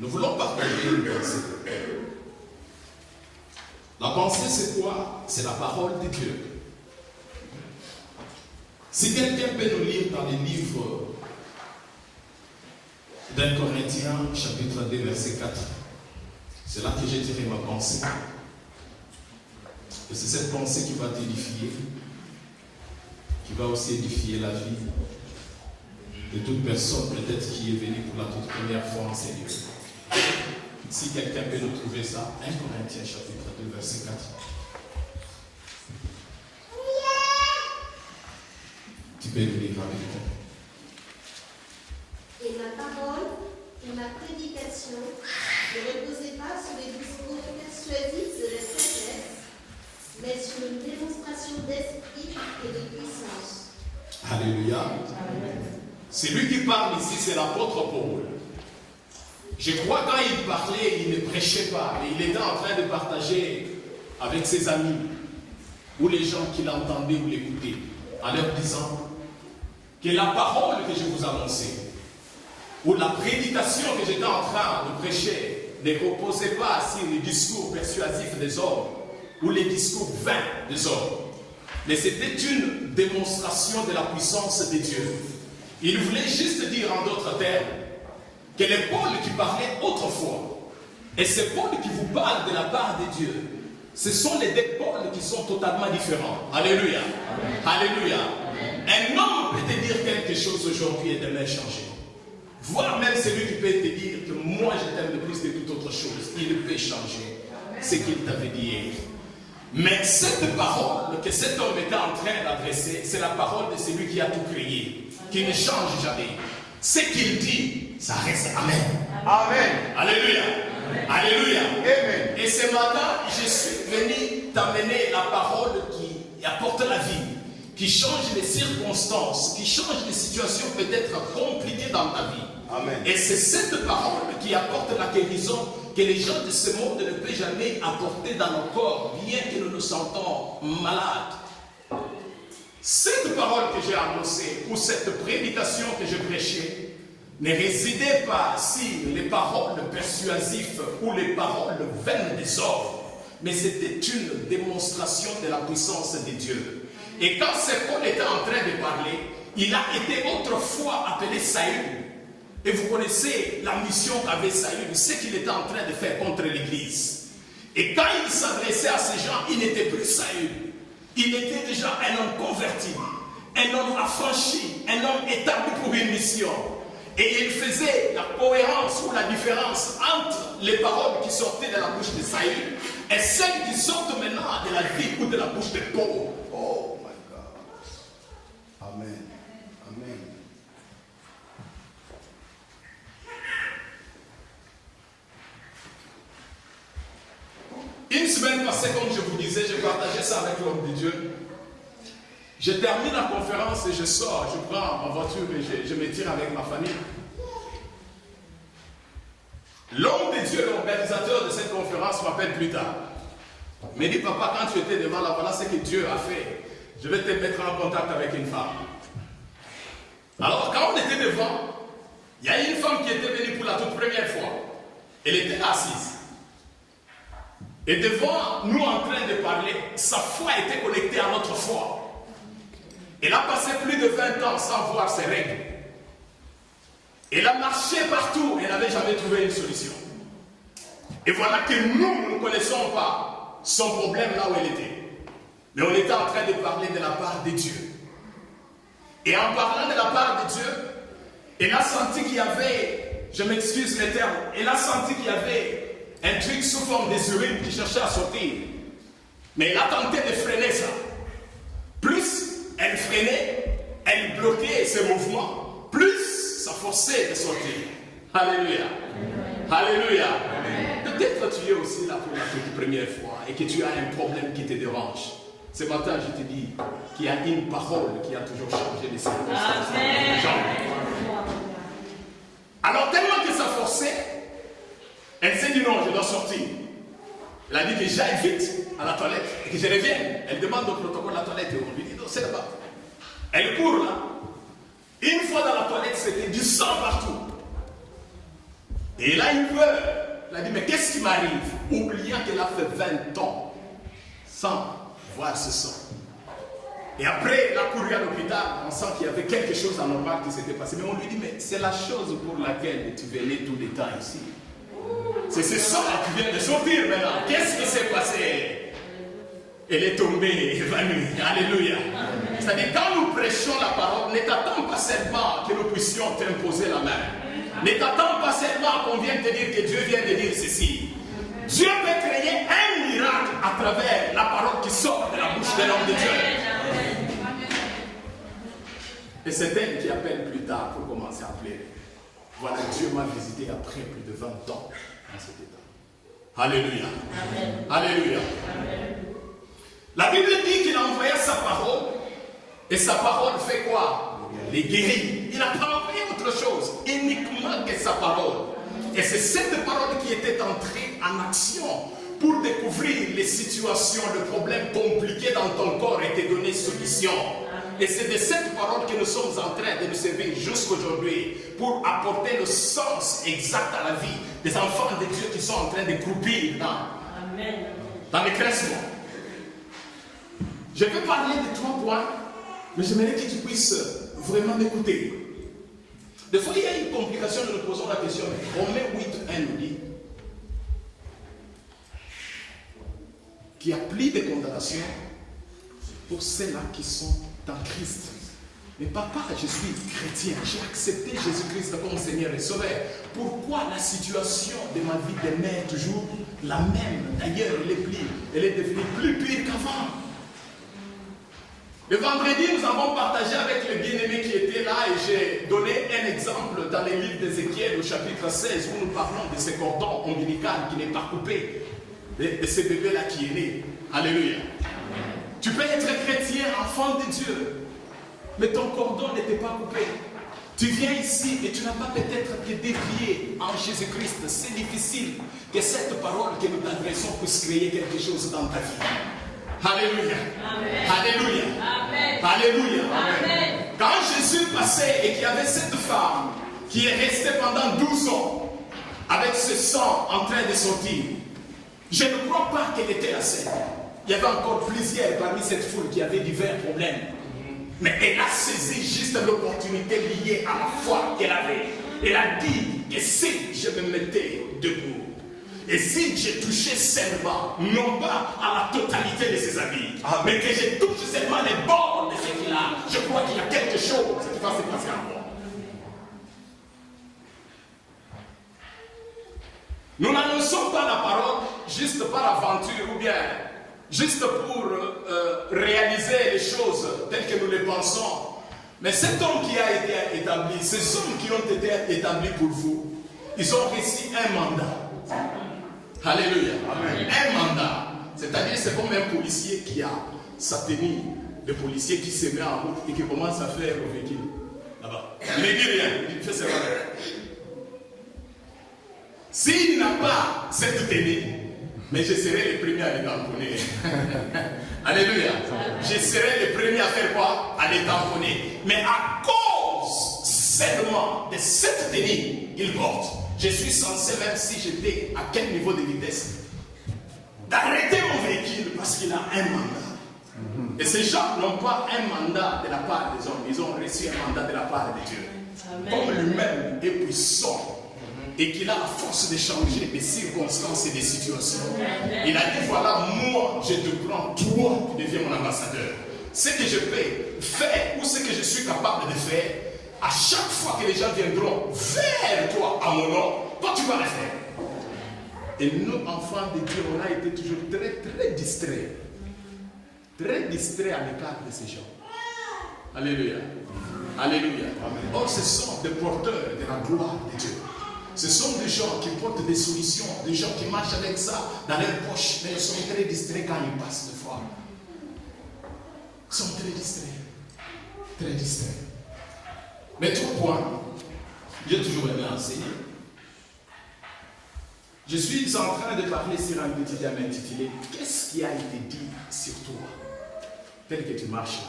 Nous voulons partager une pensée. La pensée, c'est quoi? C'est la parole de Dieu. Si quelqu'un peut nous lire dans les livres d'1 Corinthiens, chapitre 2, verset 4, c'est là que j'ai tiré ma pensée. Et c'est cette pensée qui va t'édifier, qui va aussi édifier la vie de toute personne peut-être qui est venue pour la toute première fois en Seigneur. Si quelqu'un peut nous trouver ça, 1 Corinthiens chapitre 2, verset 4. Tu peux le lire avec moi. Et ma parole et ma prédication ne reposaient pas sur les discours persuasifs de la sagesse, mais sur une démonstration d'esprit et de puissance. Alléluia. Amen. Celui qui parle ici, c'est l'apôtre Paul. Je crois quand il parlait, il ne prêchait pas, mais il était en train de partager avec ses amis ou les gens qui l'entendaient ou l'écoutaient, en leur disant que la parole que je vous annonçais ou la prédication que j'étais en train de prêcher ne reposait pas sur les discours persuasifs des hommes ou les discours vains des hommes, mais c'était une démonstration de la puissance de Dieu. Il voulait juste dire en d'autres termes que les Paul qui parlaient autrefois, et c'est Paul qui vous parle de la part de Dieu, ce sont les deux Paul qui sont totalement différents. Alléluia. Amen. Alléluia. Amen. Un homme peut te dire quelque chose aujourd'hui et demain changer. Voire même celui qui peut te dire que moi je t'aime le plus de toute autre chose, il peut changer ce qu'il t'avait dit hier. Mais cette parole que cet homme était en train d'adresser, c'est la parole de celui qui a tout créé, qui ne change jamais. Ce qu'il dit, ça reste Amen. Amen. Alléluia. Amen. Alléluia. Amen. Et ce matin, je suis venu t'amener la parole qui apporte la vie, qui change les circonstances, qui change les situations peut-être compliquées dans ta vie. Amen. Et c'est cette parole qui apporte la guérison que les gens de ce monde ne peuvent jamais apporter dans nos corps, bien que nous nous sentons malades. Cette parole que j'ai annoncée, ou cette prédication que je prêchais, ne résidait pas sur les paroles persuasives ou les paroles vaines des hommes, mais c'était une démonstration de la puissance de Dieu. Et quand ce Paul était en train de parler, il a été autrefois appelé Saül. Et vous connaissez la mission qu'avait Saül, ce qu'il était en train de faire contre l'Église. Et quand il s'adressait à ces gens, il n'était plus Saül. Il était déjà un homme converti, un homme affranchi, un homme établi pour une mission. Et il faisait la cohérence ou la différence entre les paroles qui sortaient de la bouche de Saül et celles qui sortent maintenant de la vie ou de la bouche de Paul. Oh my God. Amen. Amen. Une semaine passée, comme je vous disais, j'ai partagé ça avec l'homme de Dieu. Je termine la conférence et je sors, je prends ma voiture et je me tire avec ma famille. L'homme de Dieu, l'organisateur de cette conférence, m'appelle plus tard. Il me dit, papa, quand tu étais devant là, voilà ce que Dieu a fait. Je vais te mettre en contact avec une femme. Alors, quand on était devant, il y a une femme qui était venue pour la toute première fois. Elle était assise. Et devant nous en train de parler, sa foi était connectée à notre foi. Elle a passé plus de 20 ans sans voir ses règles. Elle a marché partout, elle n'avait jamais trouvé une solution. Et voilà que nous ne connaissons pas son problème là où elle était. Mais on était en train de parler de la part de Dieu. Et en parlant de la part de Dieu, elle a senti qu'il y avait, je m'excuse les termes, elle a senti qu'il y avait un truc sous forme des urines qui cherchait à sortir. Mais elle a tenté de freiner ça. Plus elle freinait, elle bloquait ses mouvements, plus ça forçait de sortir. Alléluia. Alléluia. Peut-être tu es aussi là pour la toute première fois et que tu as un problème qui te dérange. Ce matin, je te dis qu'il y a une parole qui a toujours changé les circonstances. Alors, tellement que ça forçait, elle s'est dit non, je dois sortir. Elle a dit que j'aille vite à la toilette et que je revienne. Elle demande au protocole de la toilette et on lui dit non, c'est là-bas. Elle court là. Une fois dans la toilette, c'était du sang partout. Et il a eu peur. Il a dit, mais qu'est-ce qui m'arrive? Oubliant qu'elle a fait 20 ans sans voir ce sang. Et après, il a couru à l'hôpital, on sent qu'il y avait quelque chose d'anormal qui s'était passé. Mais on lui dit, mais c'est la chose pour laquelle tu venais tous les temps ici. C'est ce sang qui vient de sortir maintenant. Qu'est-ce qui s'est passé? Elle est tombée, évanouie. Alléluia. C'est-à-dire, quand nous prêchons la parole, ne t'attends pas seulement que nous puissions t'imposer la main. Ne t'attends pas seulement qu'on vienne te dire que Dieu vient de dire ceci. Dieu peut créer un miracle à travers la parole qui sort de la bouche de l'homme de Dieu. Et c'est elle qui appelle plus tard pour commencer à pleurer. Voilà, Dieu m'a visité après plus de 20 ans dans cet état. Alléluia. Amen. Alléluia. Amen. La Bible dit qu'il a envoyé sa parole. Et sa parole fait quoi? Les guérit. Il n'a pas envoyé autre chose. Uniquement que sa parole. Et c'est cette parole qui était entrée en action pour découvrir les situations, les problèmes compliqués dans ton corps et te donner solution. Et c'est de cette parole que nous sommes en train de nous servir jusqu'aujourd'hui pour apporter le sens exact à la vie des enfants de Dieu qui sont en train de croupir dans les cressements. Je vais parler de 3 points, mais j'aimerais que tu puisses vraiment m'écouter. Des fois, il y a une complication, nous nous posons la question. Romains 8, 1 nous dit qu'il y a plus de condamnation pour ceux-là qui sont dans Christ. Mais papa, je suis chrétien, j'ai accepté Jésus-Christ comme Seigneur et Sauveur. Pourquoi la situation de ma vie demeure toujours la même? D'ailleurs, elle est devenue plus pire qu'avant. Le vendredi, nous avons partagé avec le bien-aimé qui était là et j'ai donné un exemple dans les livres d'Ézéchiel au chapitre 16 où nous parlons de ce cordon ombilical qui n'est pas coupé, de ce bébé-là qui est né. Alléluia. Tu peux être chrétien, enfant de Dieu, mais ton cordon n'était pas coupé. Tu viens ici et tu n'as pas peut-être te défier en Jésus-Christ. C'est difficile que cette parole que nous t'adressons puisse créer quelque chose dans ta vie. Alléluia. Amen. Alléluia. Amen. Alléluia. Amen. Quand Jésus passait et qu'il y avait cette femme qui est restée pendant 12 ans avec ce sang en train de sortir, je ne crois pas qu'elle était la seule. Il y avait encore plusieurs parmi cette foule qui avaient divers problèmes. Mais elle a saisi juste l'opportunité liée à la foi qu'elle avait. Elle a dit que si je me mettais debout, et si j'ai touché seulement, non pas à la totalité de ses habits, mais que je touche seulement les bords de ce qu'il a, je crois qu'il y a quelque chose qui va se passer en moi. Nous n'annonçons pas la parole juste par aventure ou bien juste pour réaliser les choses telles que nous les pensons. Mais cet homme qui a été établi, ces hommes qui ont été établis pour vous, ils ont reçu un mandat. Alléluia. Amen. Un mandat. C'est-à-dire c'est comme un policier qui a sa tenue de policier qui se met en route et qui commence à faire le véhicule. Là-bas. Il ne dit rien. Il fait ses valeurs. S'il n'a pas cette tenue, mais je serai le premier à les tamponner. Alléluia. Je serai le premier à faire quoi? À les tamponner. Mais à cause seulement de cette tenue qu'il porte, je suis censé, même si j'étais à quel niveau de vitesse, d'arrêter mon véhicule parce qu'il a un mandat. Et ces gens n'ont pas un mandat de la part des hommes, ils ont reçu un mandat de la part de Dieu. Amen. Comme lui-même est puissant et qu'il a la force de changer des circonstances et des situations. Amen. Il a dit, voilà, moi, je te prends, toi, tu deviens mon ambassadeur. Ce que je peux faire ou ce que je suis capable de faire, à chaque fois que les gens viendront vers toi à mon nom, toi tu vas le faire. Et nous, enfants de Dieu, on a été toujours très distraits. Très distraits à l'écart de ces gens. Alléluia. Alléluia. Amen. Or, ce sont des porteurs de la gloire de Dieu. Ce sont des gens qui portent des solutions, des gens qui marchent avec ça dans leur poche, mais ils sont très distraits quand ils passent de foi. Ils sont très distraits. Très distraits. Mais 3 points, j'ai toujours aimé enseigner. Je suis en train de parler sur un petit thème intitulé « Qu'est-ce qui a été dit sur toi ?» Tel que tu marches là.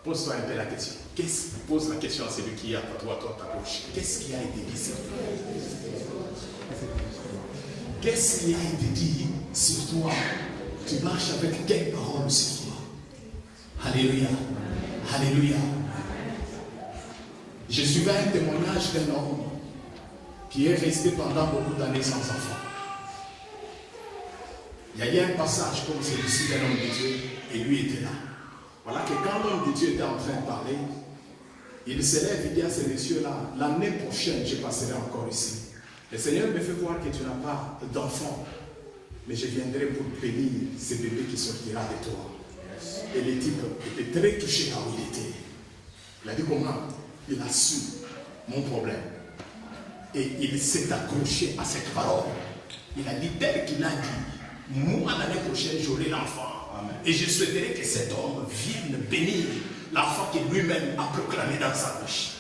Pose-toi un peu la question. Pose la question à celui qui est à toi, ta gauche. Qu'est-ce qui a été dit sur toi? Qu'est-ce qui a été dit sur toi? Tu marches avec quelle parole sur toi? Alléluia. Alléluia. Je suivais un témoignage d'un homme qui est resté pendant beaucoup d'années sans enfant. Il y a eu un passage comme celui-ci d'un homme de Dieu et lui était là. Voilà que quand l'homme de Dieu était en train de parler, il se lève et dit à ces messieurs-là, l'année prochaine, je passerai encore ici. Le Seigneur me fait voir que tu n'as pas d'enfant, mais je viendrai pour bénir ce bébé qui sortira de toi. Et le type était très touché là où il était. Il a dit comment? Il a su mon problème. Et il s'est accroché à cette parole. Il a dit tel qu'il a dit, moi l'année prochaine j'aurai l'enfant. Et je souhaiterais que cet homme vienne bénir l'enfant qu'il lui-même a proclamé dans sa bouche.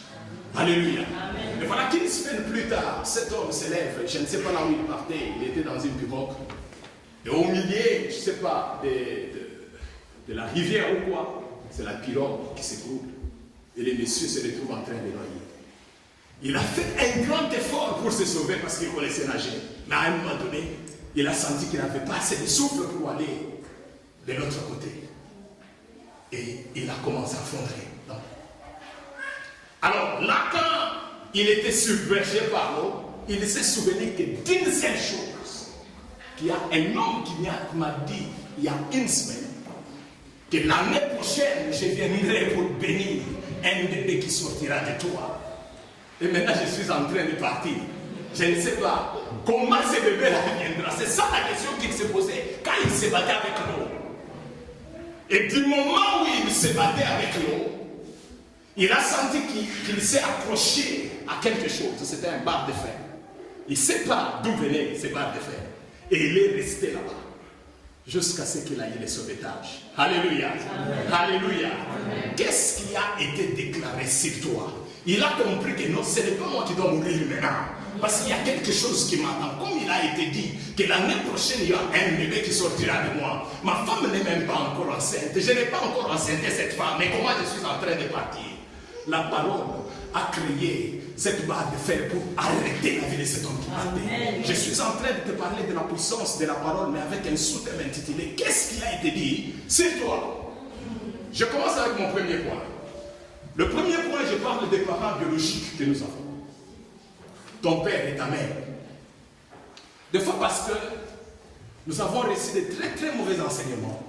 Alléluia. Et voilà qu'une semaine plus tard, cet homme se lève, je ne sais pas là où il partait, il était dans une pirogue. Et au milieu, je ne sais pas, de la rivière ou quoi, c'est la pirogue qui s'écoule. Et les messieurs se retrouvent en train de noyer. Il a fait un grand effort pour se sauver parce qu'il connaissait nager. Mais à un moment donné, il a senti qu'il n'avait pas assez de souffle pour aller de l'autre côté. Et il a commencé à fondrer. Alors là, quand il était submergé par l'eau, il s'est souvenu que d'une seule chose, qu'il y a un homme qui m'a dit il y a une semaine, que l'année prochaine, je viendrai pour bénir un bébé qui sortira de toi. Et maintenant, je suis en train de partir. Je ne sais pas comment ce bébé-là viendra. C'est ça la question qu'il s'est posée quand il se battait avec l'eau. Et du moment où il se battait avec l'eau, il a senti qu'il s'est accroché à quelque chose. C'était un barre de fer. Il ne sait pas d'où venaient ces barres de fer. Et il est resté là-bas. Jusqu'à ce qu'il ait le sauvetage. Alléluia. Amen. Alléluia. Qu'est-ce qui a été déclaré sur toi? Il a compris que non, ce n'est pas moi qui dois mourir maintenant. Parce qu'il y a quelque chose qui m'attend. Comme il a été dit que l'année prochaine, il y a un bébé qui sortira de moi. Ma femme n'est même pas encore enceinte. Je n'ai pas encore enceinté cette femme. Mais comment je suis en train de partir? La parole a créé cette barre de fer pour arrêter la vie de cet homme qui partait. Je suis en train de te parler de la puissance de la parole, mais avec un sous-thème intitulé qu'est-ce qui a été dit sur toi? Je commence avec mon premier point. Le premier point, je parle des parents biologiques que nous avons. Ton père et ta mère. Des fois parce que nous avons reçu de très très mauvais enseignements.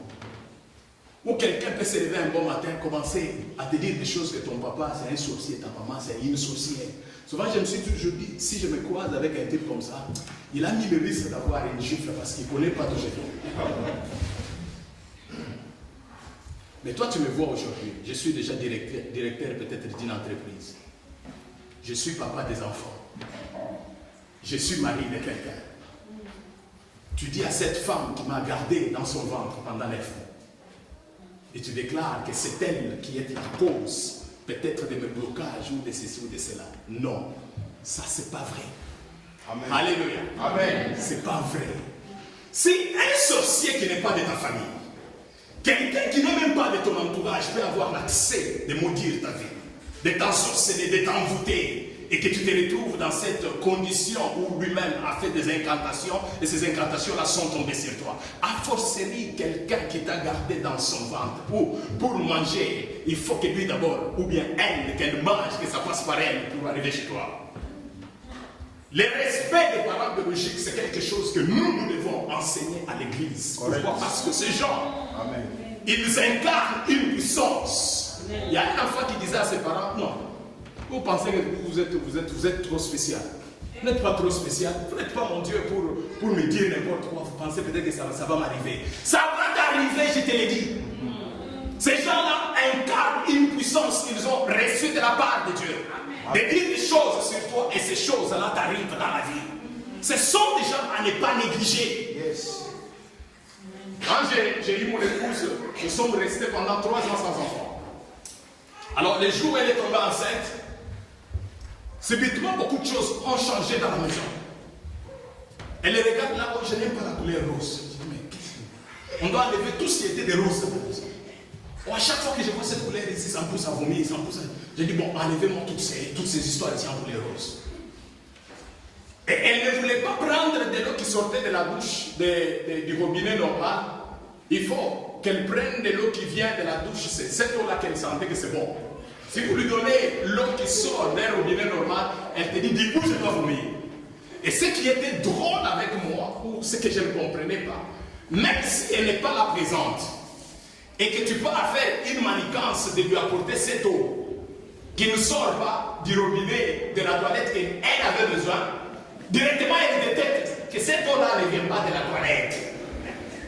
Ou quelqu'un peut se lever un bon matin, commencer à te dire des choses que ton papa c'est un sorcier, ta maman c'est une sorcière. Souvent je me suis toujours dit, si je me croise avec un type comme ça, il a mis le risque d'avoir une gifle parce qu'il ne connaît pas d'où je viens. Mais toi tu me vois aujourd'hui, je suis déjà directeur peut-être d'une entreprise. Je suis papa des enfants. Je suis mari de quelqu'un. Tu dis à cette femme qui m'a gardé dans son ventre pendant 9 ans, et tu déclares que c'est elle qui est la cause, peut-être de mes blocages ou de ceci ou de cela. Non, ça c'est pas vrai. Amen. Alléluia. Amen. C'est pas vrai. Si un sorcier qui n'est pas de ta famille, quelqu'un qui n'est même pas de ton entourage peut avoir l'accès de maudire ta vie, de t'ensorceler, de t'envoûter, et que tu te retrouves dans cette condition où lui-même a fait des incantations, et ces incantations-là sont tombées sur toi. A fortiori, quelqu'un qui t'a gardé dans son ventre, pour manger, il faut que lui d'abord, ou bien elle, qu'elle mange, que ça passe par elle pour arriver chez toi. Le respect des parents biologiques, c'est quelque chose que nous devons enseigner à l'église. Pourquoi? Parce que ces gens, amen, ils incarnent une puissance. Il y a un enfant qui disait à ses parents, non, vous pensez que vous êtes trop spécial. Vous n'êtes pas trop spécial. Vous n'êtes pas mon Dieu pour me dire n'importe quoi. Vous pensez peut-être que ça va m'arriver. Ça va t'arriver, je te l'ai dit. Ces gens-là incarnent une puissance qu'ils ont reçue de la part de Dieu. De dire des choses sur toi et ces choses-là t'arrivent dans la vie. Ce sont des gens à ne pas négliger. Yes. Quand j'ai eu mon épouse, nous sommes restés pendant 3 ans sans enfant. Alors le jour où elle est tombée enceinte, subitement, beaucoup de choses ont changé dans la maison. Elle regarde là, oh, je n'aime pas la couleur rose. Je dis, mais qu'est-ce que... On doit enlever tout ce qui était de rose dans la maison. À chaque fois que je vois cette couleur ici, ça me pousse à vomir, ça me pousse à... Je dis, bon, enlevez-moi toutes ces histoires ici en couleur rose. Et elle ne voulait pas prendre de l'eau qui sortait de la douche du robinet normal. Il faut qu'elle prenne de l'eau qui vient de la douche. C'est cette eau-là qu'elle sentait que c'est bon. Si vous lui donnez l'eau qui sort d'un robinet normal, elle te dit, du coup, je dois vomir. Et ce qui était drôle avec moi, ou ce que je ne comprenais pas, même si elle n'est pas là présente, et que tu peux faire une manigance de lui apporter cette eau, qui ne sort pas du robinet de la toilette qu'elle avait besoin, directement elle détecte que cette eau-là ne vient pas de la toilette.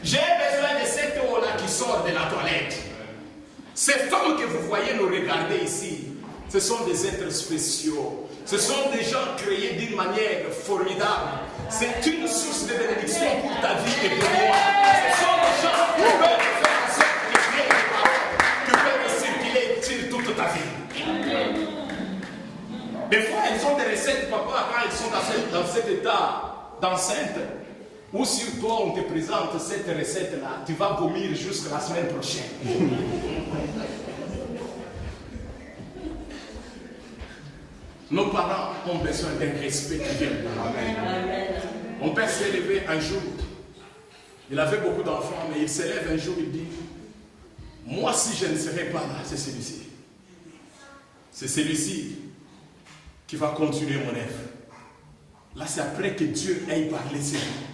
J'ai besoin de cette eau-là qui sort de la toilette. Ces femmes que vous voyez nous regarder ici, ce sont des êtres spéciaux. Ce sont des gens créés d'une manière formidable. C'est une source de bénédiction pour ta vie et pour moi. Ce sont des gens qui peuvent faire en sorte que tu aies des paroles, qui peuvent circuler sur toute ta vie. Des fois, elles ont des recettes, papa, quand elles sont dans cet état d'enceinte, ou si toi on te présente cette recette-là, tu vas vomir jusqu'à la semaine prochaine. Nos parents ont besoin d'un respect qui vient de Amen. Mon père s'est levé un jour. Il avait beaucoup d'enfants, mais il se lève un jour, il dit, moi si je ne serai pas là, c'est celui-ci. C'est celui-ci qui va continuer mon œuvre. Là, c'est après que Dieu ait parlé sur moi.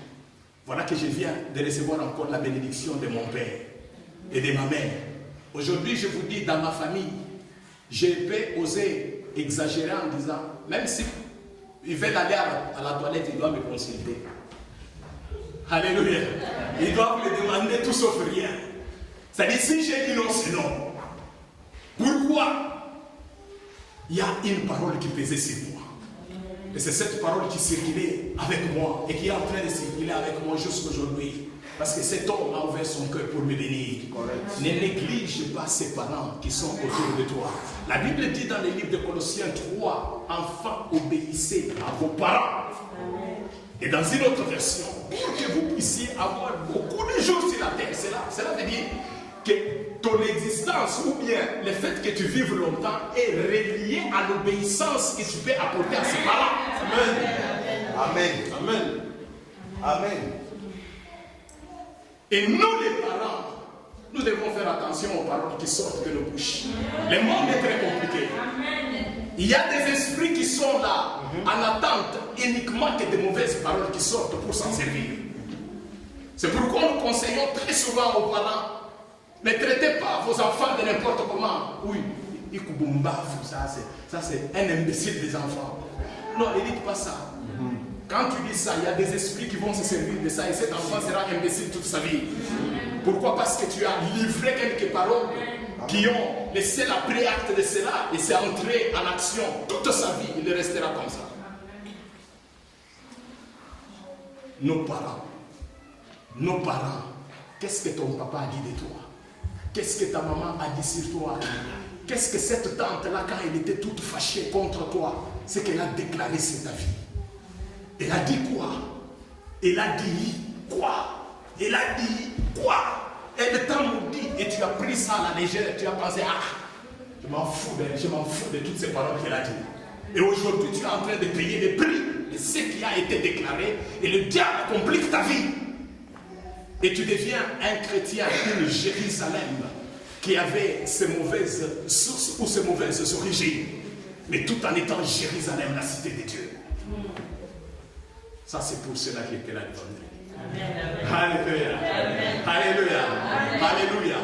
Voilà que je viens de recevoir encore la bénédiction de mon père et de ma mère. Aujourd'hui, je vous dis, dans ma famille, je peux oser exagérer en disant, même si il veut aller à la toilette, il doit me consulter. Alléluia. Il doit me demander tout sauf rien. C'est-à-dire, si j'ai dit non, c'est non. Pourquoi? Il y a une parole qui pesait sur moi. Et c'est cette parole qui circulait avec moi et qui est en train de circuler avec moi jusqu'aujourd'hui. Parce que cet homme a ouvert son cœur pour me bénir. Ne néglige pas ses parents qui sont autour de toi. La Bible dit dans le livre de Colossiens 3, enfants, obéissez à vos parents. Et dans une autre version, pour que vous puissiez avoir beaucoup de jours sur la terre, cela veut dire que ton existence ou bien le fait que tu vives longtemps est relié à l'obéissance que tu peux apporter à ses parents. Amen. Amen. Amen. Et nous les parents, nous devons faire attention aux paroles qui sortent de nos bouches. Le monde est très compliqué. Il y a des esprits qui sont là en attente uniquement que de mauvaises paroles qui sortent pour s'en servir. C'est pourquoi nous conseillons très souvent aux parents, ne traitez pas vos enfants de n'importe comment. Oui, ça c'est un imbécile des enfants. Non, ne dites pas ça. Quand tu dis ça, il y a des esprits qui vont se servir de ça et cet enfant sera imbécile toute sa vie. Pourquoi? Parce que tu as livré quelques paroles qui ont laissé la préacte de cela et c'est entré en action toute sa vie. Il restera comme ça. Nos parents, qu'est-ce que ton papa a dit de toi? Qu'est-ce que ta maman a dit sur toi? Qu'est-ce que cette tante-là, quand elle était toute fâchée contre toi, c'est qu'elle a déclaré sur ta vie? Elle a dit quoi? Elle a dit quoi? Elle a dit quoi? Elle t'a maudit et tu as pris ça à la légère. Tu as pensé, je m'en fous de toutes ces paroles qu'elle a dit. Et aujourd'hui, tu es en train de payer le prix de ce qui a été déclaré et le diable complique ta vie. Et tu deviens un chrétien d'une Jérusalem qui avait ses mauvaises sources ou ses mauvaises origines, mais tout en étant Jérusalem, la cité de Dieu. Ça, c'est pour cela qu'il était là devant. Alléluia. Alléluia. Alléluia.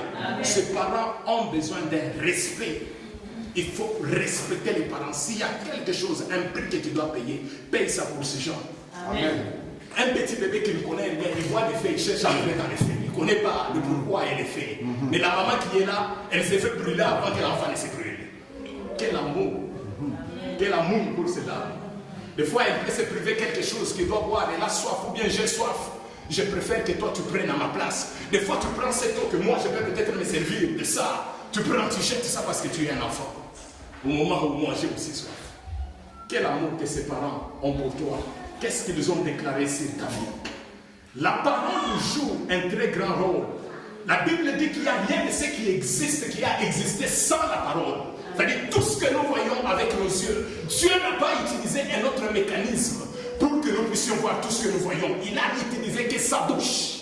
Ces parents ont besoin d'un respect. Il faut respecter les parents. S'il y a quelque chose, un prix que tu dois payer, paye ça pour ces gens. Amen. Un petit bébé qui ne connaît rien, il voit les faits, il cherche à entrer dans les faits. Il ne connaît pas le pourquoi et les faits. Mais la maman qui est là, elle s'est fait brûler avant que l'enfant ne se brûle. Quel amour. Quel amour pour cela. Des fois, elle peut se priver quelque chose qu'il doit boire. Elle a soif ou bien j'ai soif. Je préfère que toi tu prennes à ma place. Des fois, tu prends cette eau que moi je peux peut-être me servir de ça. Tu prends, tu jettes ça parce que tu es un enfant. Au moment où moi j'ai aussi soif. Quel amour que ses parents ont pour toi. Qu'est-ce qu'ils ont déclaré sur ta vie? La parole joue un très grand rôle La Bible dit qu'il n'y a rien de ce qui existe, qui a existé sans la parole. C'est-à-dire tout ce que nous voyons avec nos yeux. Dieu n'a pas utilisé un autre mécanisme pour que nous puissions voir tout ce que nous voyons. Il a utilisé que sa bouche.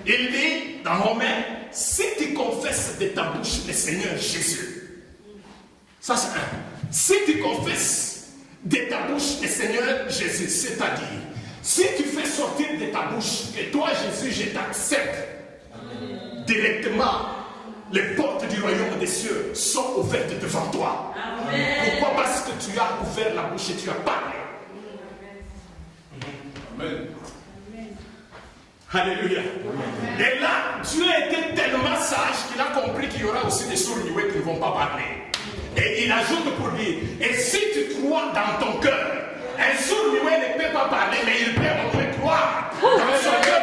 Il dit dans Romains, si tu confesses de ta bouche le Seigneur Jésus, ça c'est un. Si tu confesses de ta bouche le Seigneur Jésus, c'est-à-dire, si tu fais sortir de ta bouche que toi Jésus, je t'accepte, directement, les portes du royaume des cieux sont ouvertes devant toi. Amen. Pourquoi? Parce que tu as ouvert la bouche et tu as parlé. Amen. Alléluia. Et là, Dieu était tellement sage qu'il a compris qu'il y aura aussi des sourds-muets qui ne vont pas parler. Et il ajoute pour lui, et si tu crois dans ton cœur, un sourd-muet ne peut pas parler, mais il peut au moins croire dans son cœur.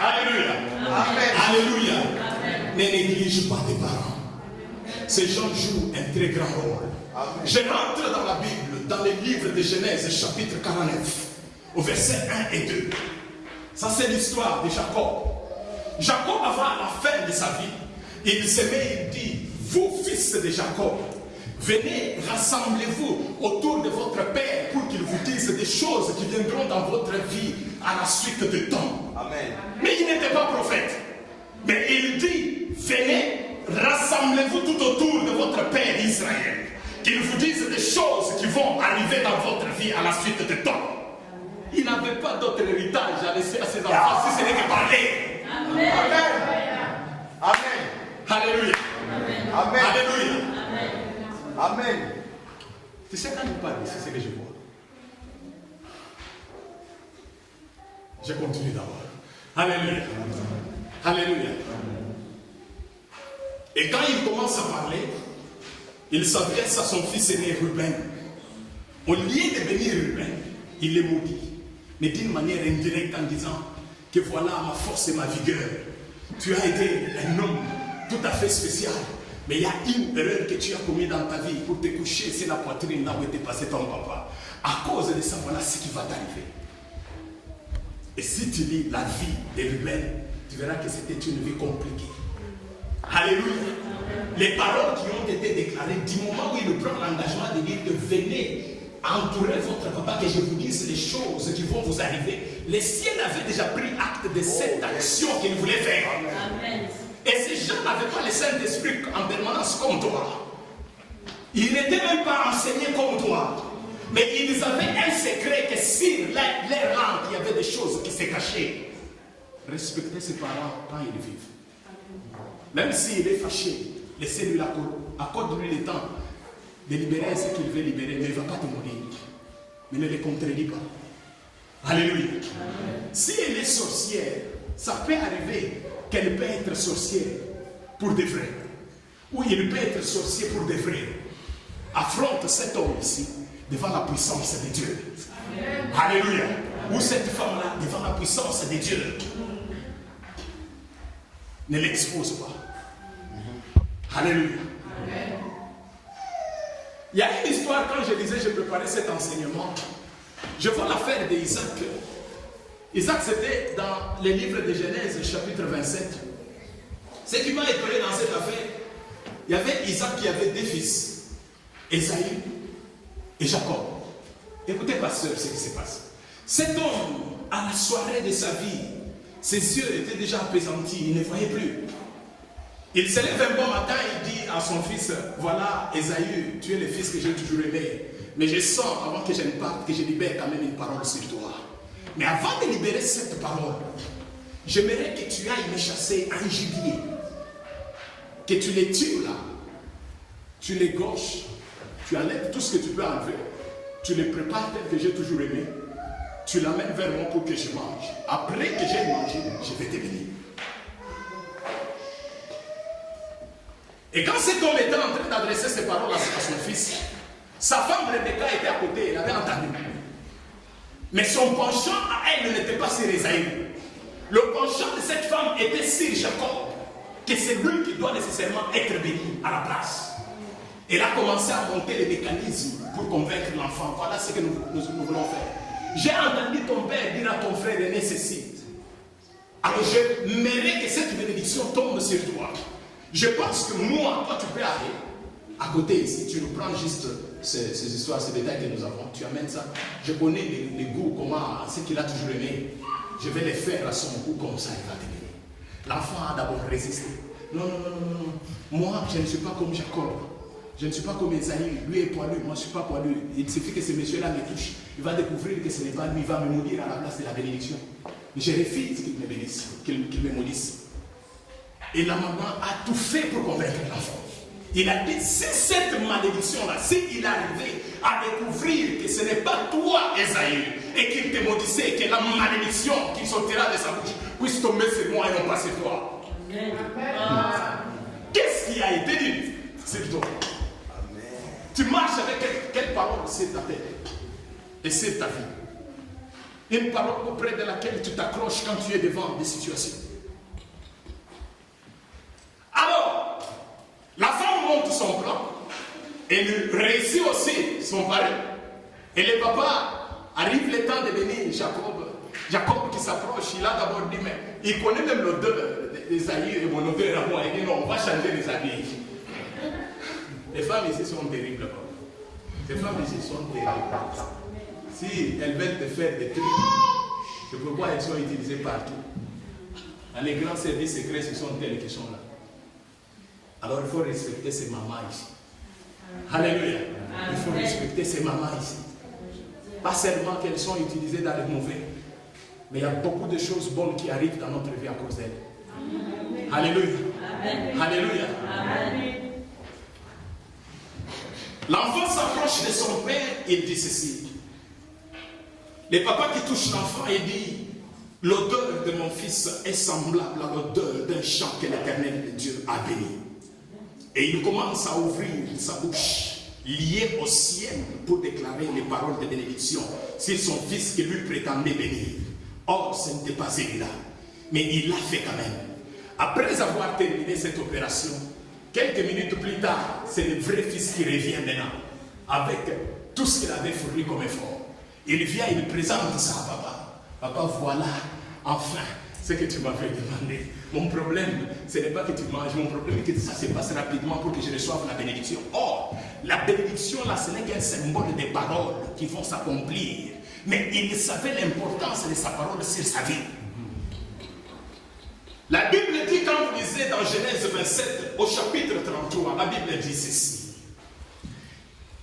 Alléluia. Amen. Alléluia. Amen. Ne néglige pas tes parents. Ces gens jouent un très grand rôle. Amen. Je rentre dans la Bible, dans les livres de Genèse, chapitre 49, au verset 1 et 2. Ça, c'est l'histoire de Jacob. Jacob, avant la fin de sa vie, il se met, il dit, vous, fils de Jacob, venez, rassemblez-vous autour de votre père pour qu'il vous dise des choses qui viendront dans votre vie à la suite de temps. Amen. Mais il n'était pas prophète. Mais il dit, venez, rassemblez-vous tout autour de votre père Israël. Qu'il vous dise des choses qui vont arriver dans votre vie à la suite de temps. Il n'avait pas d'autre héritage à laisser à ses enfants si ce n'est que parler. Amen. Amen. Amen. Alléluia. Amen. Amen. Alléluia. Amen. Amen. Tu sais, quand il parle, c'est ce que je vois. Je continue d'abord. Alléluia. Alléluia. Et quand il commence à parler, il s'adresse à son fils aîné Ruben. Au lieu de bénir Ruben, il le maudit, mais d'une manière indirecte en disant que voilà ma force et ma vigueur. Tu as été un homme tout à fait spécial, mais il y a une erreur que tu as commise dans ta vie pour te coucher sur la poitrine là où était passé ton papa. À cause de ça, voilà ce qui va t'arriver. Et si tu lis la vie de Ruben, tu verras que c'était une vie compliquée. Alléluia. Les paroles qui ont été déclarées, du moment où il prend l'engagement de dire que venez entourer votre papa, que je vous dise les choses qui vont vous arriver. Les ciels avaient déjà pris acte de cette action qu'il voulait faire. Amen. Et ces gens n'avaient pas le Saint-Esprit en permanence comme toi. Ils n'étaient même pas enseignés comme toi. Mais ils avaient un secret que sur leur langue, il y avait des choses qui se cachaient. Respectez ses parents quand ils vivent. Même s'il est fâché, laissez-lui accorde-lui le temps de libérer ce qu'il veut libérer, mais il ne va pas te mourir. Mais ne les contredis pas. Alléluia. Amen. Si elle est sorcière, ça peut arriver qu'elle peut être sorcière pour de vrai. Ou il peut être sorcier pour de vrai. Affronte cet homme ici devant la puissance de Dieu. Amen. Alléluia. Ou cette femme-là devant la puissance de Dieu. Ne l'expose pas. Alléluia. Amen. Il y a une histoire, quand je disais, je préparais cet enseignement, je vois l'affaire d'Isaac. Isaac, c'était dans les livres de Genèse, chapitre 27. Ce qui m'a étonné dans cette affaire, il y avait Isaac qui avait deux fils, Esaü et Jacob. Écoutez, pasteur, ce qui se passe. Cet homme, à la soirée de sa vie, ses yeux étaient déjà appesantis, il ne voyait plus. Il se lève un bon matin, il dit à son fils, voilà Esaü, tu es le fils que j'ai toujours aimé. Mais je sens, avant que je ne parte, que je libère quand même une parole sur toi. Mais avant de libérer cette parole, j'aimerais que tu ailles me chasser un gibier. Que tu les tues là. Tu les gauches. Tu enlèves tout ce que tu peux enlever. Tu les prépares tel que j'ai toujours aimé. Tu l'amènes vers moi pour que je mange. Après que j'ai mangé, je vais te bénir. Et quand cet homme était en train d'adresser ces paroles à son fils, sa femme Rebecca était à côté, elle avait entendu. Mais son penchant à elle n'était pas sur Esaü. Le penchant de cette femme était sur Jacob, que c'est lui qui doit nécessairement être béni à la place. Elle a commencé à monter les mécanismes pour convaincre l'enfant. Voilà ce que nous voulons faire. j'ai entendu ton père dire à ton frère René ceci. Alors j'aimerais que cette bénédiction tombe sur toi. Je pense que moi, toi tu peux aller à côté ici, tu nous prends juste ces histoires, ces détails que nous avons, tu amènes ça. Je connais les goûts, comment, ce qu'il a toujours aimé. Je vais les faire à son goût comme ça, il va t'aimer. L'enfant a d'abord résisté. Non. Moi, je ne suis pas comme Jacob. Je ne suis pas comme Esaïe. Lui est poilu, moi je ne suis pas poilu. Il suffit que ce monsieur-là me touche. Il va découvrir que ce n'est pas lui, il va me maudire à la place de la bénédiction. Je refuse qu'il me bénisse, qu'il me maudisse. Et la maman a tout fait pour convaincre l'enfant. Il a dit, si cette malédiction-là, s'il arrivait à découvrir que ce n'est pas toi, Esaïe, et qu'il te maudissait, que la malédiction qui sortira de sa bouche puisse tomber sur moi et non pas sur toi. Qu'est-ce qui a été dit sur toi? Tu marches avec quelle parole sur ta tête et sur ta vie? Une parole auprès de laquelle tu t'accroches quand tu es devant des situations. Alors, la femme monte son plan, elle réussit aussi son pari. Et le papa arrive le temps de venir, Jacob qui s'approche, il a d'abord dit, mais il connaît même l'odeur d'Esaïe et mon odeur à moi. Il dit, non, on va changer les habits. Les femmes ici sont terribles. Les femmes ici sont terribles. Si elles veulent te faire des trucs, c'est pourquoi elles sont utilisées partout. Dans les grands services secrets, ce sont elles qui sont là. Alors il faut respecter ces mamans ici. Alléluia. Il faut respecter ces mamans ici. Pas seulement qu'elles sont utilisées dans le mauvais, mais il y a beaucoup de choses bonnes qui arrivent dans notre vie à cause d'elles. Alléluia. Alléluia. L'enfant s'approche de son père et il dit ceci. Le papa qui touche l'enfant et dit, l'odeur de mon fils est semblable à l'odeur d'un champ que l'Éternel Dieu a béni. Et il commence à ouvrir sa bouche, liée au ciel, pour déclarer les paroles de bénédiction sur son fils qui lui prétendait bénir. Or, ce n'était pas celui-là, mais il l'a fait quand même. Après avoir terminé cette opération, quelques minutes plus tard, c'est le vrai fils qui revient maintenant, avec tout ce qu'il avait fourni comme effort. Il vient, il présente ça à papa. Papa, voilà, enfin, ce que tu m'avais demandé. Mon problème, ce n'est pas que tu manges, mon problème est que ça se passe rapidement pour que je reçoive la bénédiction. Or, la bénédiction, là, ce n'est qu'un symbole des paroles qui vont s'accomplir. Mais il savait l'importance de sa parole sur sa vie. La Bible dit, quand vous lisez dans Genèse 27, au chapitre 33, la Bible dit ceci.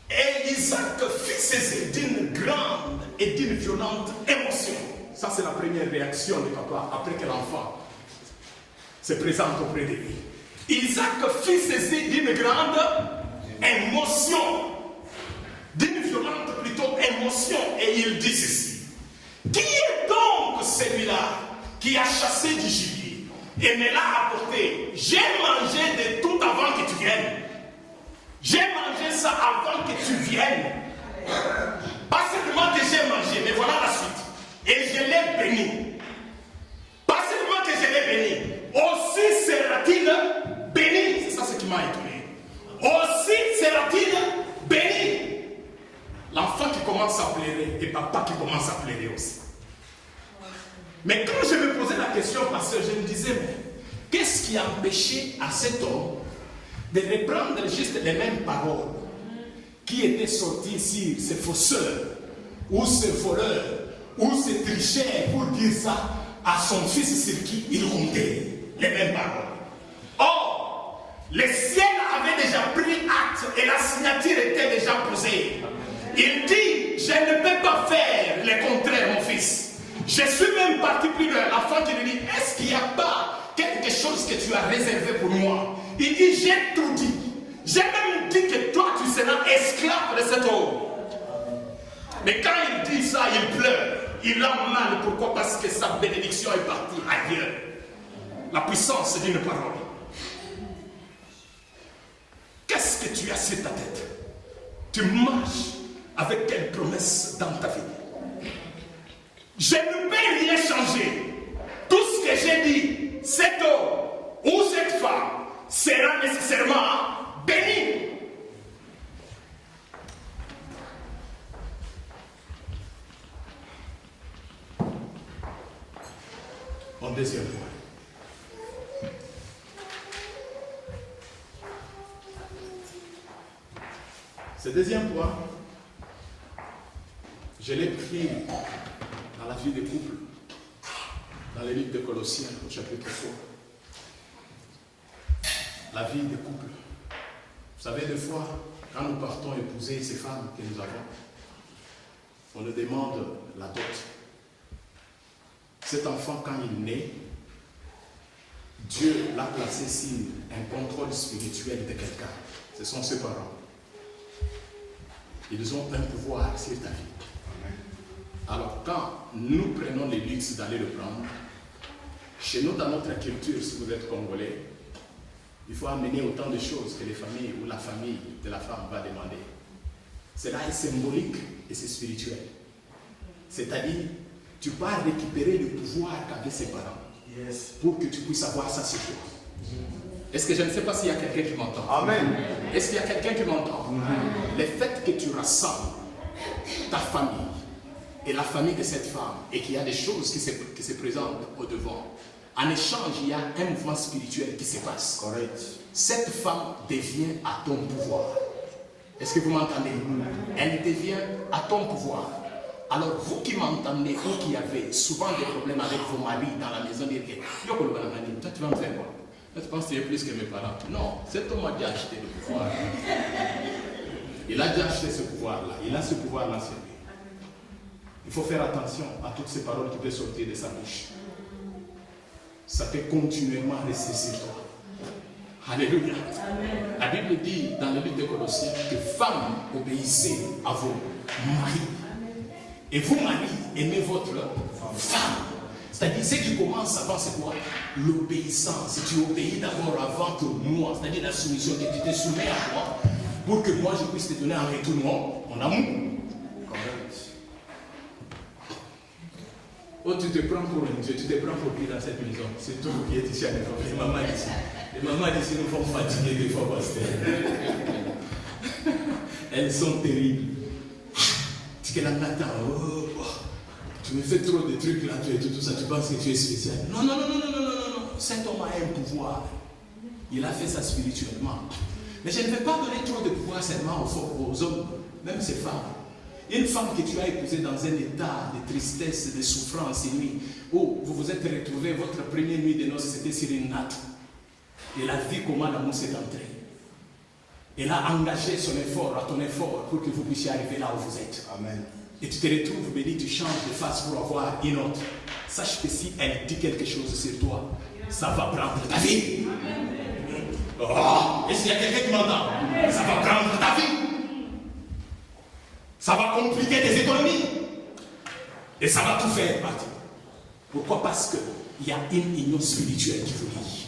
Et Isaac fit cesser d'une grande et d'une violente émotion. Ça, c'est la première réaction du papa après que l'enfant se présente auprès de lui. Isaac fit cesser d'une grande émotion, d'une violente plutôt émotion, et il dit ceci. Qui est donc celui-là qui a chassé du gibier et me l'a apporté? J'ai mangé de tout avant que tu viennes. J'ai mangé ça avant que tu viennes. Pas seulement que j'ai mangé, mais voilà la suite. Et je l'ai béni. Pas seulement que je l'ai béni, aussi sera-t-il béni. C'est ça ce qui m'a étonné. Aussi sera-t-il béni. L'enfant qui commence à pleurer et papa qui commence à pleurer aussi. Mais quand je me posais la question, parce que je me disais, mais qu'est-ce qui a empêché à cet homme de reprendre juste les mêmes paroles qui étaient sorties sur ces fausseurs, ou ces voleurs, ou ces tricheurs pour dire ça à son fils sur qui il comptait les mêmes paroles. Or, le ciel avait déjà pris acte et la signature était déjà posée. Il dit, je ne peux pas faire le contraire, mon fils. Je suis même parti plus loin. L'enfant qui lui dit, est-ce qu'il n'y a pas quelque chose que tu as réservé pour moi? Il dit, j'ai tout dit. J'ai même dit que toi, tu seras esclave de cet homme. Mais quand il dit ça, il pleure. Il a mal. Pourquoi? Parce que sa bénédiction est partie ailleurs. La puissance d'une parole. Qu'est-ce que tu as sur ta tête? Tu marches avec quelle promesse dans ta vie? Je ne peux rien changer. Tout ce que j'ai dit, cet homme ou cette femme sera nécessairement béni. deuxième point. Ce deuxième point, je l'ai pris dans la vie des couples, dans le livre de Colossiens, au chapitre 3. La vie des couples. Vous savez, des fois, quand nous partons épouser ces femmes que nous avons, on nous demande la dot. Cet enfant, quand il naît, Dieu l'a placé sur un contrôle spirituel de quelqu'un. Ce sont ses parents. Ils ont un pouvoir sur ta vie. Alors, quand nous prenons le luxe d'aller le prendre, chez nous, dans notre culture, si vous êtes congolais, il faut amener autant de choses que les familles ou la famille de la femme va demander. Cela est symbolique et c'est spirituel. C'est-à-dire, tu vas récupérer le pouvoir qu'avaient ses parents pour que tu puisses avoir ça sur toi. Est-ce que je ne sais pas s'il y a quelqu'un qui m'entend? Amen. Est-ce qu'il y a quelqu'un qui m'entend? Le fait que tu rassembles ta famille et la famille de cette femme et qu'il y a des choses qui se présentent au devant, en échange, il y a un mouvement spirituel qui se passe. Correct. Cette femme devient à ton pouvoir. Est-ce que vous m'entendez? Elle devient à ton pouvoir. Alors, vous qui m'entendez, vous qui avez souvent des problèmes avec vos maris dans la maison, dire que toi, tu vas me faire quoi? Toi, tu penses que tu es plus que mes parents? Non, cet homme a déjà acheté le pouvoir. Il a déjà acheté ce pouvoir-là. Il a ce pouvoir-là sur lui. Il faut faire attention à toutes ces paroles qui peuvent sortir de sa bouche. Ça peut continuellement rester sur toi. Alléluia. Amen. La Bible dit dans le livre de Colossiens que femmes, obéissez à vos maris. Et vous, maris, aimez votre femme. C'est-à-dire, ce qui commence avant, c'est quoi? L'obéissance. Tu obéis d'abord avant que moi, c'est-à-dire la soumission, que tu te soumets à moi, pour que moi, je puisse te donner en retour mon amour. Oh, tu te prends pour un Dieu, tu te prends pour qui dans cette maison? C'est tout qui est ici à l'époque. Les mamans d'ici. Les mamans d'ici nous font fatiguer des fois, pasteur. Elles sont terribles. Tu es là matin, oh, tu me fais trop de trucs là, tu es tout ça, tu penses que tu es spécial. Non. Cet homme a un pouvoir. Il a fait ça spirituellement. Mais je ne vais pas donner trop de pouvoir seulement aux hommes, même ces femmes. Une femme que tu as épousée dans un état de tristesse, de souffrance et nuit, où vous vous êtes retrouvés, votre première nuit de noces, c'était sur une natte. Elle a vu comment l'amour s'est entré. Elle a engagé son effort, à ton effort, pour que vous puissiez arriver là où vous êtes. Amen. Et tu te retrouves béni, tu changes de face pour avoir une autre. Sache que si elle dit quelque chose sur toi, ça va prendre ta vie. Oh, est-ce qu'il y a quelqu'un qui m'entend? Ça va prendre ta vie. Ça va compliquer tes économies. Et ça va tout faire partir. Pourquoi? Parce qu'il y a une union spirituelle qui vous lie.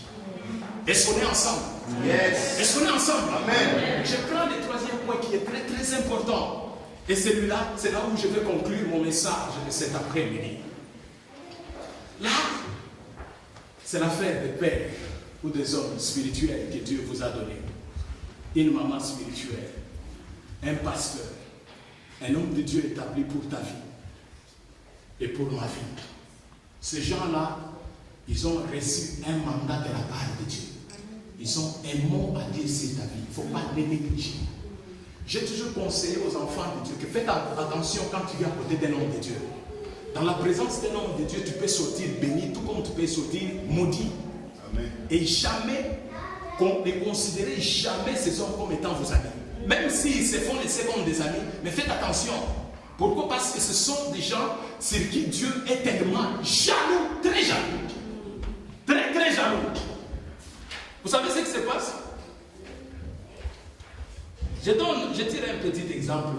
Est-ce qu'on est ensemble? Yes. Est-ce qu'on est ensemble? Amen. Je prends le troisième point qui est très très important. Et celui-là, c'est là où je vais conclure mon message de cet après-midi. Là, c'est l'affaire des pères ou des hommes spirituels que Dieu vous a donnés. Une maman spirituelle, un pasteur, un homme de Dieu établi pour ta vie et pour ma vie. Ces gens-là, ils ont reçu un mandat de la part de Dieu. Ils ont un mot à dire sur ta vie. Il ne faut pas les négliger. J'ai toujours conseillé aux enfants de Dieu que faites attention quand tu viens à côté d'un homme de Dieu. Dans la présence d'un homme de Dieu, tu peux sortir béni, tout comme tu peux sortir maudit. Amen. Et jamais, ne considérez jamais ces hommes comme étant vos amis. Même s'ils se font laisser comme des amis, mais faites attention. Pourquoi? Parce que ce sont des gens sur qui Dieu est tellement jaloux, très jaloux. Très, très jaloux. Vous savez ce qui se passe? Je tire un petit exemple.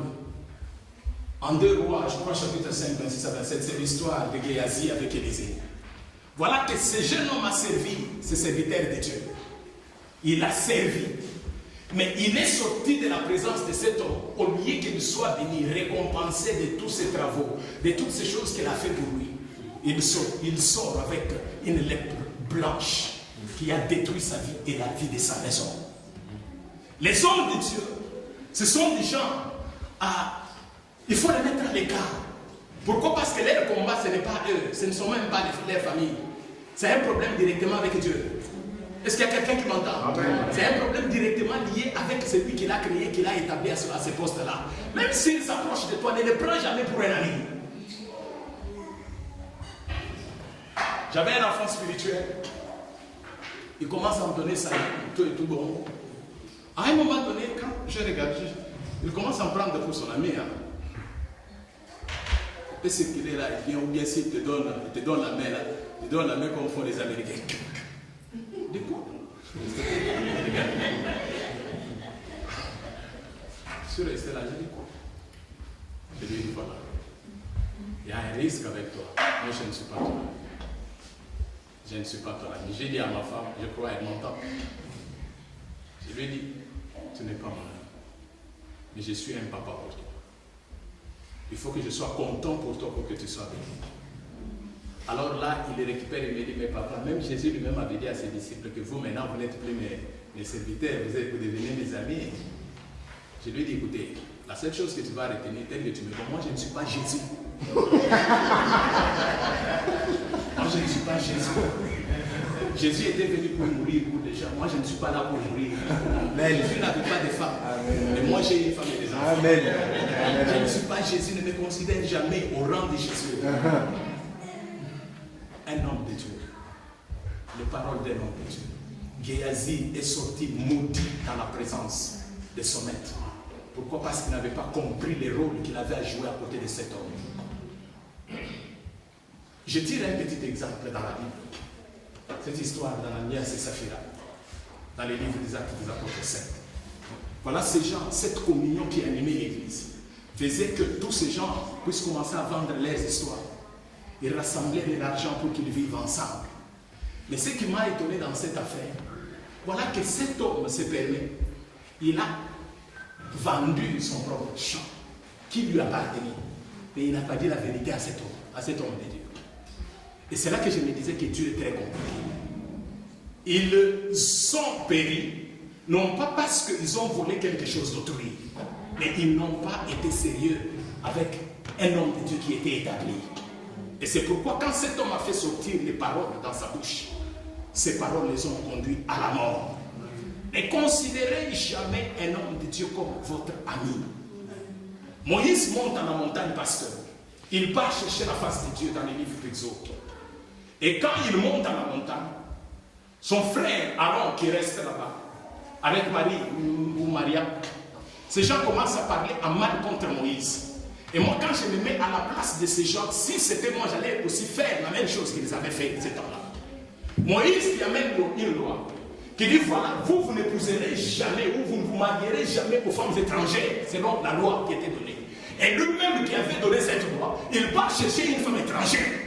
En 2 Rois, je crois, chapitre 5, 26 à 27, c'est l'histoire de Géasi avec Élisée. Voilà que ce jeune homme a servi ce serviteur de Dieu. Il a servi. Mais il est sorti de la présence de cet homme, au lieu qu'il soit béni, récompensé de tous ses travaux, de toutes ces choses qu'il a fait pour lui. Il sort avec une lèpre blanche qui a détruit sa vie et la vie de sa maison. Les hommes de Dieu, ce sont des gens il faut les mettre à l'écart. Pourquoi? Parce que leur combat, ce n'est pas eux, ce ne sont même pas leur famille. C'est un problème directement avec Dieu. Est-ce qu'il y a quelqu'un qui m'entend? C'est un problème directement lié avec celui qui l'a créé, qui l'a établi à ce poste-là. Même s'il s'approche de toi, ne le prends jamais pour un ami. J'avais un enfant spirituel. Il commence à me donner ça, tout et tout bon. À un moment donné, quand je regarde, il commence à me prendre pour son ami. Et ce qu'il est là, il vient, ou bien s'il te donne la main, là, il donne la main comme font les Américains. De quoi? Je suis resté là, je dis quoi? Je lui ai dit voilà. Il y a un risque avec toi. Moi, je ne suis pas ton ami. Je ne suis pas ton ami. J'ai dit à ma femme, je crois elle m'entend. Je lui ai dit, tu n'es pas mon ami. Mais je suis un papa pour toi. Il faut que je sois content pour toi pour que tu sois béni. Alors là, il les récupère et me dit, mais papa, même Jésus lui-même avait dit à ses disciples que vous, maintenant, vous n'êtes plus mes serviteurs, vous devenez mes amis. Je lui ai dit, écoutez, la seule chose que tu vas retenir, telle que tu me dis, moi, je ne suis pas Jésus. Moi, je ne suis pas Jésus. Jésus était venu pour mourir pour les gens. Moi, je ne suis pas là pour mourir. Jésus n'avait pas de femme. Mais moi, j'ai une femme et des enfants. Amen. Je ne suis pas Jésus, ne me considère jamais au rang de Jésus. Un homme de Dieu. Les paroles d'un homme de Dieu. Géasi est sorti maudit dans la présence de son maître. Pourquoi? Parce qu'il n'avait pas compris les rôles qu'il avait à jouer à côté de cet homme. Je tire un petit exemple dans la Bible. Cette histoire d'Ananias et Saphira, dans les livres des Actes des Apôtres 7. Voilà ces gens, cette communion qui animait l'Église, faisait que tous ces gens puissent commencer à vendre leurs histoires. Ils rassemblaient de l'argent pour qu'ils vivent ensemble. Mais ce qui m'a étonné dans cette affaire, voilà que cet homme se permet, il a vendu son propre champ qui lui appartenait. Mais il n'a pas dit la vérité à cet homme de Dieu. Et c'est là que je me disais que Dieu est très compliqué. Ils sont péris, non pas parce qu'ils ont volé quelque chose d'autrui, mais ils n'ont pas été sérieux avec un homme de Dieu qui était établi. Et c'est pourquoi quand cet homme a fait sortir les paroles dans sa bouche, ces paroles les ont conduits à la mort. Ne considérez jamais un homme de Dieu comme votre ami. Moïse monte dans la montagne pasteur. Il part chercher la face de Dieu dans les livres d'Exode. Et quand il monte dans la montagne, son frère Aaron qui reste là-bas, avec Marie ou Maria, ces gens commencent à parler en mal contre Moïse. Et moi, quand je me mets à la place de ces gens, si c'était moi, j'allais aussi faire la même chose qu'ils avaient fait ce temps-là. Moïse qui amène une loi, qui dit voilà, vous n'épouserez jamais ou vous ne vous marierez jamais aux femmes étrangères, selon la loi qui était donnée. Et lui-même qui avait donné cette loi, il part chercher une femme étrangère.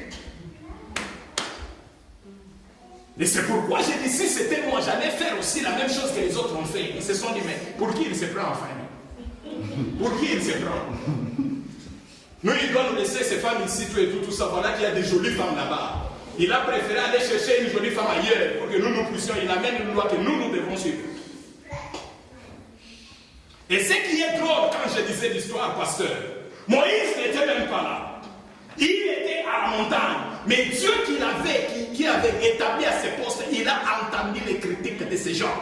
Et c'est pourquoi j'ai dit, si c'était moi, j'allais faire aussi la même chose que les autres ont fait. Ils se sont dit, mais pour qui il se prend enfin? Pour qui il se prend? Nous, il doit nous laisser ces femmes ici, tout ça. Voilà qu'il y a des jolies femmes là-bas. Il a préféré aller chercher une jolie femme ailleurs pour que nous puissions. Il amène une loi que nous devons suivre. Et ce qui est drôle quand je disais l'histoire, pasteur, Moïse n'était même pas là. Il était à la montagne. Mais Dieu qui avait établi à ce poste, il a entendu les critiques de ces gens.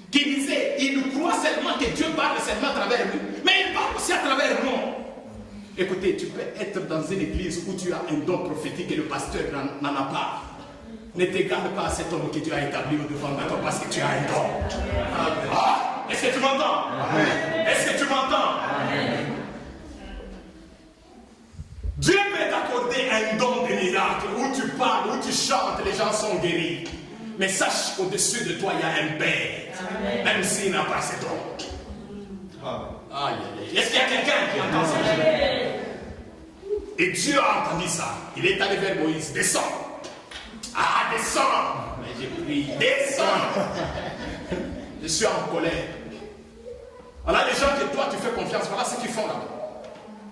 Qui disaient, il croit seulement que Dieu parle seulement à travers lui. Mais il parle aussi à travers nous. Écoutez, tu peux être dans une église où tu as un don prophétique et le pasteur n'en a pas. Ne t'égare pas à cet homme que Dieu a établi au-devant de toi parce que tu as un don. Ah, est-ce que tu m'entends? Est-ce que tu m'entends? Dieu peut t'accorder un don de miracle où tu parles, où tu chantes, les gens sont guéris. Mais sache qu'au-dessus de toi, il y a un Père, même s'il n'a pas ce don. Aïe, aïe. Est-ce qu'il y a quelqu'un qui entend ça? Et Dieu a entendu ça. Il est allé vers Moïse. Descends. Ah, descends. Mais j'ai prié. Descends. Je suis en colère. Voilà les gens que toi tu fais confiance. Voilà ce qu'ils font là.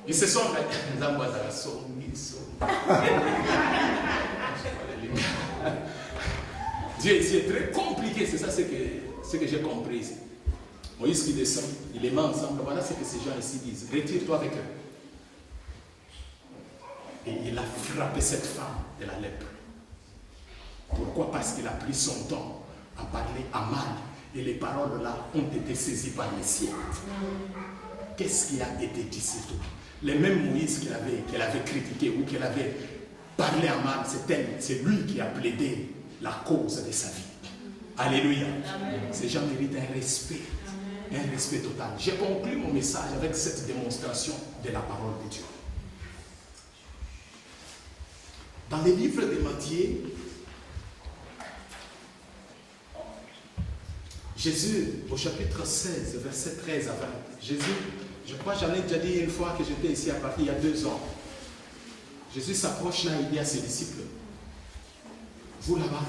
Ils se sont les amboisins. Dieu ici est très compliqué. C'est ça ce que j'ai compris ici. Moïse qui descend, il les met ensemble. Voilà ce que ces gens ici disent. Retire-toi avec eux. Et il a frappé cette femme de la lèpre. Pourquoi? Parce qu'il a pris son temps à parler à mal. Et les paroles là ont été saisies par les siens. Qu'est-ce qui a été dit sur toi? Les mêmes Moïse qu'elle avait critiqué ou qu'elle avait parlé à mal, c'est lui qui a plaidé la cause de sa vie. Alléluia. Ces gens méritent un respect. Un respect total. J'ai conclu mon message avec cette démonstration de la parole de Dieu. Dans les livres de Matthieu, Jésus, au chapitre 16, verset 13 à 20, Jésus, je crois que j'en ai déjà dit une fois que j'étais ici à Paris, il y a 2 ans. Jésus s'approche là, il dit à ses disciples, vous là-bas,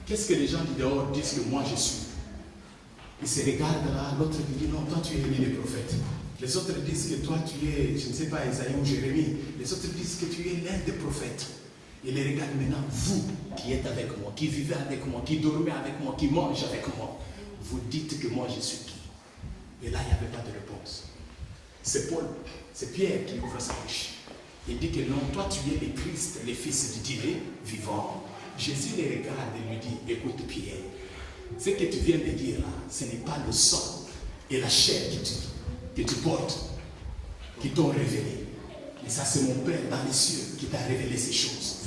qu'est-ce que les gens du dehors disent que moi je suis? Ils se regardent là, l'autre dit non, toi tu es l'un des prophètes. Les autres disent que toi tu es, je ne sais pas, Isaïe ou Jérémie. Les autres disent que tu es l'un des prophètes. Et les regardent maintenant, vous qui êtes avec moi, qui vivez avec moi, qui dormez avec moi, qui mangez avec moi. Vous dites que moi je suis qui? Et là il n'y avait pas de réponse. C'est Paul, c'est Pierre qui ouvre sa bouche. Il dit que non, toi tu es le Christ, le Fils du Dieu vivant. Jésus les regarde et lui dit, écoute Pierre, ce que tu viens de dire là, ce n'est pas le sang et la chair que tu portes qui t'ont révélé. Mais ça c'est mon Père dans les cieux qui t'a révélé ces choses.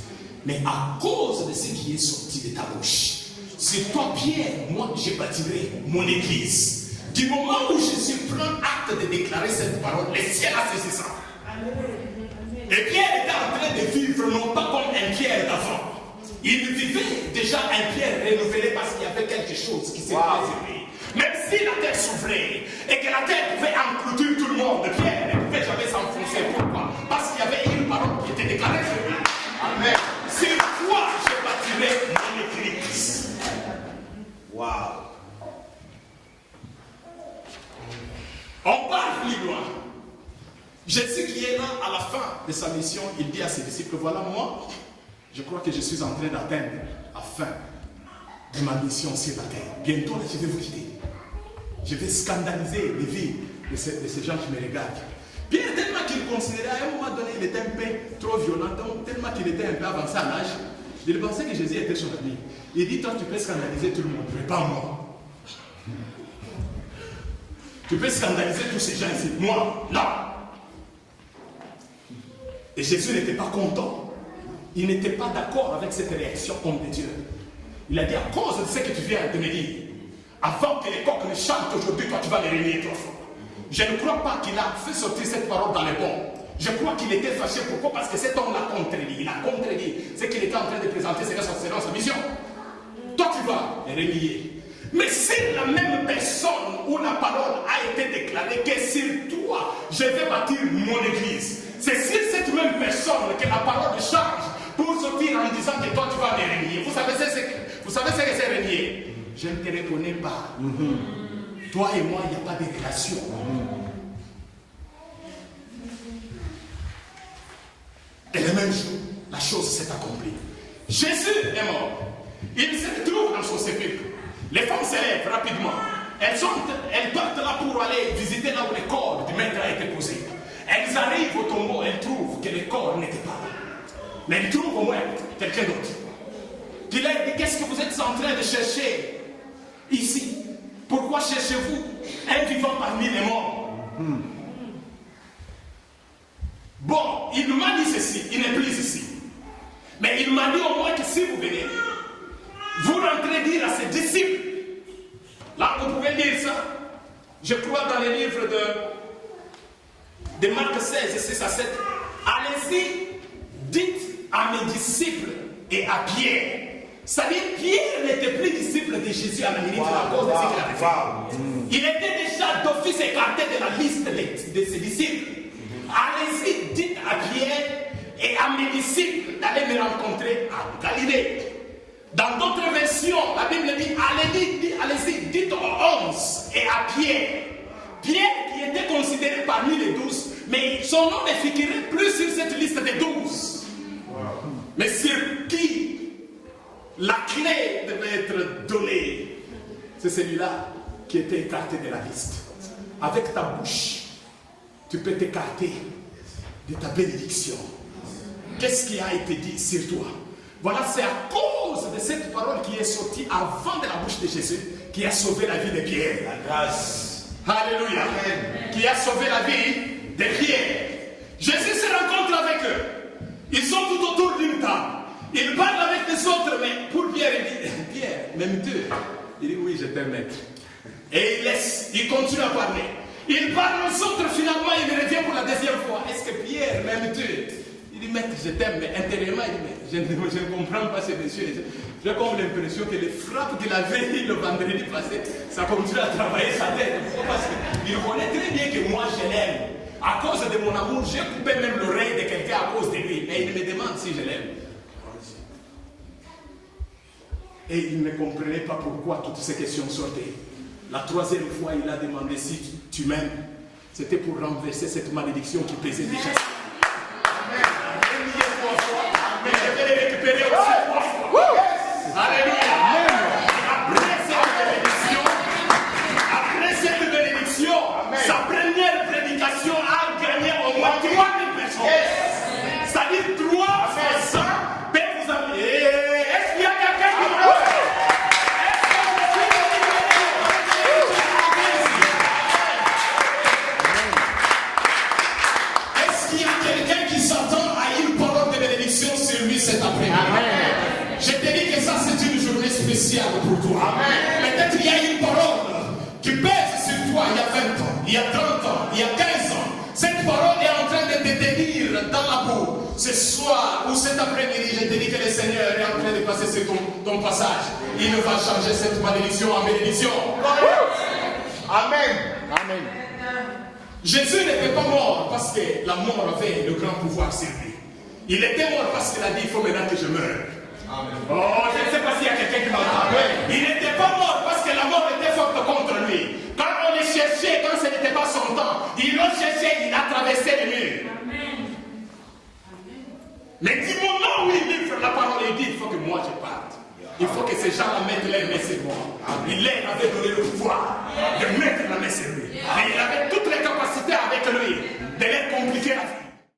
Mais à cause de ce qui est sorti de ta bouche, c'est toi Pierre, moi je bâtirai mon église. Du moment où Jésus prend acte de déclarer cette parole, les ciels a saisi ça. Et Pierre était en train de vivre non pas comme un Pierre d'avant. Il vivait déjà un Pierre renouvelé parce qu'il y avait quelque chose qui s'est préservé. Même si la terre s'ouvrait et que la terre pouvait engloutir tout le monde, Pierre ne pouvait jamais s'enfoncer. Pourquoi? Parce qu'il y avait une parole qui était déclarée sur lui. Amen. C'est toi je bâtirai mon église. Waouh. On parle plus loin. Jésus qui est là à la fin de sa mission, il dit à ses disciples, voilà moi, je crois que je suis en train d'atteindre la fin de ma mission sur la terre. Bientôt, je vais vous quitter. Je vais scandaliser les vies de ces gens qui me regardent. Bien tellement qu'il considérait, à un moment donné, il était un peu trop violent, donc tellement qu'il était un peu avancé en âge, il pensait que Jésus était son ami. Il dit, toi, tu peux scandaliser tout le monde, mais pas moi. Tu peux scandaliser tous ces gens ici, moi, là. Et Jésus n'était pas content. Il n'était pas d'accord avec cette réaction homme de Dieu. Il a dit, à cause de ce que tu viens de me dire, avant que les coqs ne chantent aujourd'hui, toi tu vas les régner 3 fois. Je ne crois pas qu'il a fait sortir cette parole dans les bons. Je crois qu'il était fâché. Pourquoi? Parce que cet homme l'a contredit. Il a contredit ce qu'il était en train de présenter selon sa mission. Toi tu vas les régner. Mais c'est la même personne où la parole a été déclarée que sur toi, je vais bâtir mon église. C'est sur cette même personne que la parole change pour sortir en disant que toi tu vas les régner. Vous savez ce que c'est régner? Je ne te reconnais pas. Toi et moi, il n'y a pas de relation. Et le même jour, la chose s'est accomplie. Jésus est mort. Il se retrouve dans son sépulcre. Les femmes se lèvent rapidement. Elles partent là pour aller visiter là où le corps du maître a été posé. Elles arrivent au tombeau, elles trouvent que le corps n'était pas là. Mais elles trouvent au moins quelqu'un d'autre. Qui leur dit, qu'est-ce que vous êtes en train de chercher ici? Pourquoi cherchez-vous un vivant parmi les morts? Bon, il m'a dit ceci, il n'est plus ici. Mais il m'a dit au moins que si vous venez, vous rentrez dire à ses disciples. Là, vous pouvez lire ça. Je crois dans les livres de Marc 16, 6 à 7. Allez-y, dites à mes disciples et à Pierre. C'est-à-dire, Pierre n'était plus disciple de Jésus à la limite à cause de ce qu'il avait fait. Il était déjà d'office écarté de la liste de ses disciples. Allez-y, dites à Pierre et à mes disciples d'aller me rencontrer à Galilée. Dans d'autres versions, la Bible dit, allez-y, dites aux 11 et à Pierre. Pierre qui était considéré parmi les 12, mais son nom ne figurait plus sur cette liste des 12. Mais sur qui la clé devait être donnée, c'est celui-là qui était écarté de la liste. Avec ta bouche, tu peux t'écarter de ta bénédiction. Qu'est-ce qui a été dit sur toi? Voilà, c'est à cause cause de cette parole qui est sortie avant de la bouche de Jésus, qui a sauvé la vie de Pierre. La grâce. Alléluia. Amen. Qui a sauvé la vie de Pierre. Jésus se rencontre avec eux. Ils sont tout autour d'une table. Il parle avec les autres, mais pour Pierre, il dit, Pierre, m'aimes-tu? Il dit, oui, je t'aime, maître. Et il continue à parler. Il parle aux autres, finalement, il revient pour la deuxième fois. Est-ce que Pierre, m'aimes-tu? Il dit, maître, je t'aime, mais intérieurement, il dit, mais je ne comprends pas ce monsieur. J'ai comme l'impression que les frappes qu'il avait le vendredi passé, ça continue à travailler sa tête. Parce qu'il connaît très bien que moi, je l'aime. À cause de mon amour, j'ai coupé même l'oreille de quelqu'un à cause de lui. Mais il me demande si je l'aime. Et il ne comprenait pas pourquoi toutes ces questions sortaient. La troisième fois, il a demandé si tu m'aimes. C'était pour renverser cette malédiction qui pesait déjà sur lui. Mais je vais les récupérer aussi 3 fois. Alléluia. Après cette bénédiction, sa première prédication a gagné au moins 3000 personnes. C'est-à-dire 3 fois 100 peuvent vous amener. Est-ce qu'il y a quelqu'un qui me voit? Est-ce qu'il y a quelqu'un qui s'attend à une parole de bénédiction sur lui cet après-midi? Je te dis que ça c'est une journée spéciale pour toi. Peut-être il y a une parole qui pèse sur toi il y a 20 ans, il y a 30 ans, il y a 15 ans. Cette parole est en train de te tenir dans la boue. Ce soir ou cet après-midi, je te dis que le Seigneur est en train de passer sur ton passage. Il va changer cette malédiction en bénédiction. Amen. Amen. Jésus n'était pas mort parce que la mort avait le grand pouvoir sur lui. Il était mort parce qu'il a dit, il faut maintenant que je meure. Amen. Oh, je ne sais pas s'il y a quelqu'un qui m'entend. Il n'était pas mort parce que la mort était forte contre lui. Quand on le cherchait, quand ce n'était pas son temps, il l'a cherché, il a traversé le mur. Amen. Mais du moment où il livre la parole, il dit, il faut que moi je parte. Il faut que ces gens-là mettent les mains sur moi. Il leur avait donné le pouvoir de mettre la main sur